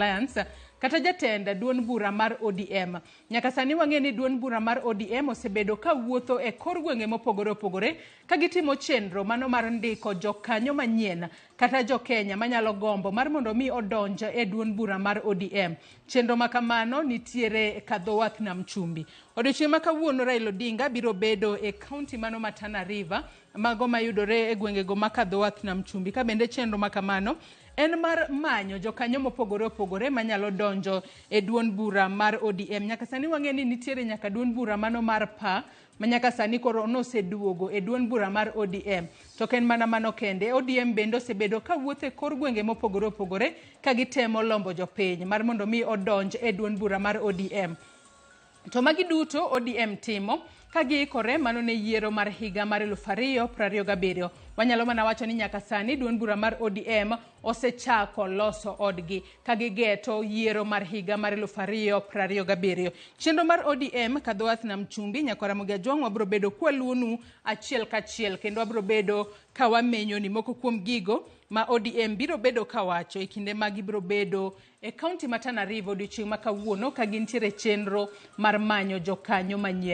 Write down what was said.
Alliance kata jatend duond bura mar ODM. Nyaka sani wang'e ni duond bura mar ODM osebedo ka wuotho e kor gwenge mopogore opogore ka gitimo chenro mano mar ndiko jokanyo manyien kata jokenya manyalo gombo mar mondo mi odonj e duond bura mar ODM. Chenro makamano nitiere kadhowath nam chumbi. Odiochieng' ma kawuono Raila Odinga biro bedo e kaunti mano ma Tana River, mago mayudore e gwengego ma kadhowath nam chumbi. Ka bende chenro makamano en mar manyo jokanyo mopogore opogore manyalo donjo e duond bura mar ODM. Nyaka sani wang'e ni nitiere nyaka duond bura mano mar PA manyaka sani koro noseduogo e duond bura mar ODM. To ken mana mano kende, ODM bende osebedo ka wuotho e kor gwenge mopogore opogore ka gitemo lombo jopiny mar mondo mi odonj e duond bura mar ODM. To magi duto ODM timo ka giikore mano ne yiero mar higa mar 2027. Wanyalo mana wacho ni nyaka sani duond bura mar ODM osechako loso odgi ka gigeto yiero mar higa mar 2027. Chenro mar ODM kadhowath nam chumbi nyaka Ramogi Ajwang' wabro bedo kwaluonu achiel kachiel kendo wabro bedo ka wamenyo ni moko kuom gigo ma ODM biro bedo kawacho e kinde ma gibro bedo e kaunti ma Tana River odiochieng' ma kawuono ka gintiere chenro mar manyo jokanyo manyien.